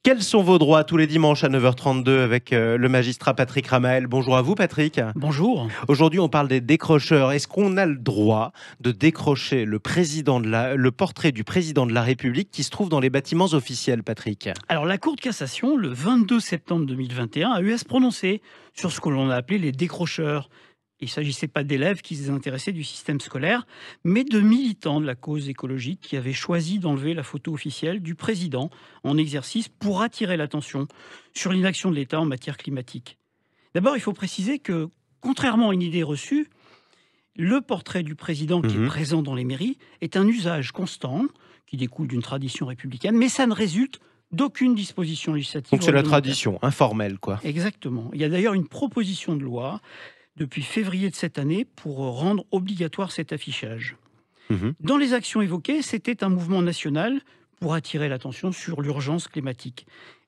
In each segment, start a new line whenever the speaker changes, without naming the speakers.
Quels sont vos droits tous les dimanches à 9h32 avec le magistrat Patrick Ramael? Bonjour à vous Patrick.
Bonjour.
Aujourd'hui on parle des décrocheurs. Est-ce qu'on a le droit de décrocher le portrait du président de la République qui se trouve dans les bâtiments officiels, Patrick?
Alors, la Cour de cassation, le 22 septembre 2021, a eu à se prononcer sur ce que l'on a appelé les décrocheurs. Il ne s'agissait pas d'élèves qui se désintéressaient du système scolaire, mais de militants de la cause écologique qui avaient choisi d'enlever la photo officielle du président en exercice pour attirer l'attention sur l'inaction de l'État en matière climatique. D'abord, il faut préciser que, contrairement à une idée reçue, le portrait du président qui est
Mhm.
présent dans les mairies est un usage constant qui découle d'une tradition républicaine, mais ça ne résulte d'aucune disposition législative
Donc
ou
c'est la
réglementaire.
tradition, informelle quoi.
Exactement. Il y a d'ailleurs une proposition de loi depuis février de cette année pour rendre obligatoire cet affichage.
Mhm.
Dans les actions évoquées, c'était un mouvement national pour attirer l'attention sur l'urgence climatique.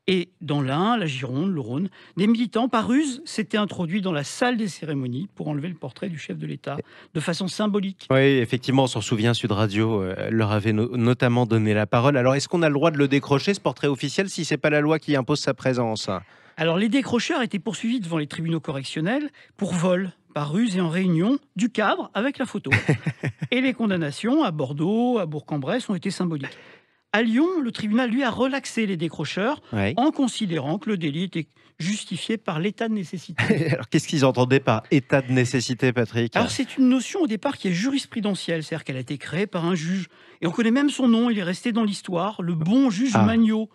Et dans l'Ain, la Gironde, le Rhône, des militants par ruse s'étaient introduits dans la salle des cérémonies pour enlever le portrait du chef de l'État de façon symbolique.
Oui, effectivement, on s'en souvient, Sud Radio leur avait notamment donné la parole. Alors est-ce qu'on a le droit de le décrocher, ce portrait officiel, si c'est pas la loi qui impose sa présence?
Alors, les décrocheurs étaient poursuivis devant les tribunaux correctionnels pour vol, par ruse et en réunion du cadre avec la photo. Et les condamnations à Bordeaux, à Bourg-en-Bresse ont été symboliques. À Lyon, le tribunal, lui, a relaxé les décrocheurs
Oui.
en considérant que le délit était justifié par l'état de nécessité.
Alors qu'est-ce qu'ils entendaient par état de nécessité, Patrick?
Alors, c'est une notion au départ qui est jurisprudentielle, c'est-à-dire qu'elle a été créée par un juge. Et on connaît même son nom, il est resté dans l'histoire, le bon juge
Ah.
Magnot,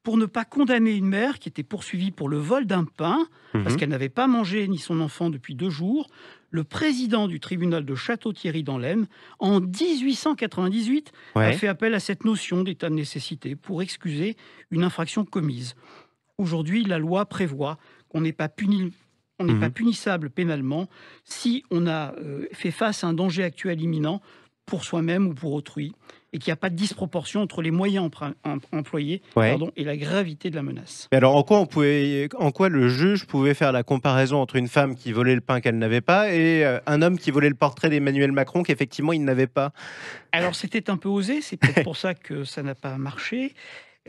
pour ne pas condamner une mère qui était poursuivie pour le vol d'un pain, parce
Mhm.
qu'elle n'avait pas mangé ni son enfant depuis 2 jours. Le président du tribunal de Château-Thierry dans l'Aisne, en 1898, a
Ouais.
fait appel à cette notion d'état de nécessité pour excuser une infraction commise. Aujourd'hui, la loi prévoit qu'on n'est pas puni. On n'est pas
Mhm.
punissable pénalement si on a fait face à un danger actuel imminent pour soi-même ou pour autrui, et qu'il n'y a pas de disproportion entre les moyens employés
Ouais.
et la gravité de la menace.
Mais alors, en quoi le juge pouvait faire la comparaison entre une femme qui volait le pain qu'elle n'avait pas et un homme qui volait le portrait d'Emmanuel Macron qu'effectivement il n'avait pas?
Alors, c'était un peu osé, c'est peut-être pour ça que ça n'a pas marché.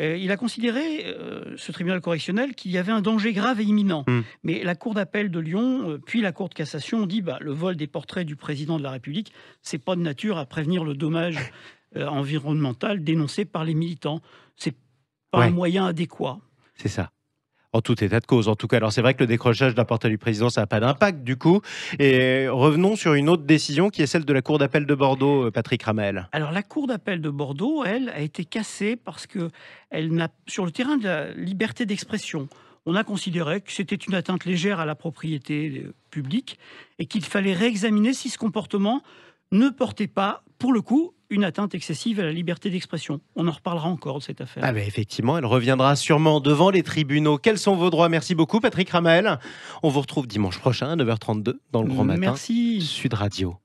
Il a considéré, ce tribunal correctionnel, qu'il y avait un danger grave et imminent.
Hmm.
Mais la Cour d'appel de Lyon, puis la Cour de cassation ont dit le vol des portraits du président de la République, c'est pas de nature à prévenir le dommage environnemental dénoncé par les militants. C'est pas un
Ouais,
moyen adéquat.
c'est ça. En tout état de cause, en tout cas. Alors c'est vrai que le décrochage de la portrait du président, ça n'a pas d'impact du coup. Et revenons sur une autre décision qui est celle de la Cour d'appel de Bordeaux, Patrick Ramel.
Alors, la Cour d'appel de Bordeaux, elle, a été cassée parce que sur le terrain de la liberté d'expression, on a considéré que c'était une atteinte légère à la propriété publique et qu'il fallait réexaminer si ce comportement ne portait pas, pour le coup, une atteinte excessive à la liberté d'expression. On en reparlera encore de cette affaire.
Ah ben effectivement, elle reviendra sûrement devant les tribunaux. Quels sont vos droits? Merci beaucoup Patrick Ramel. On vous retrouve dimanche prochain à 9h32 dans le Grand Matin,
Merci.
Sud Radio.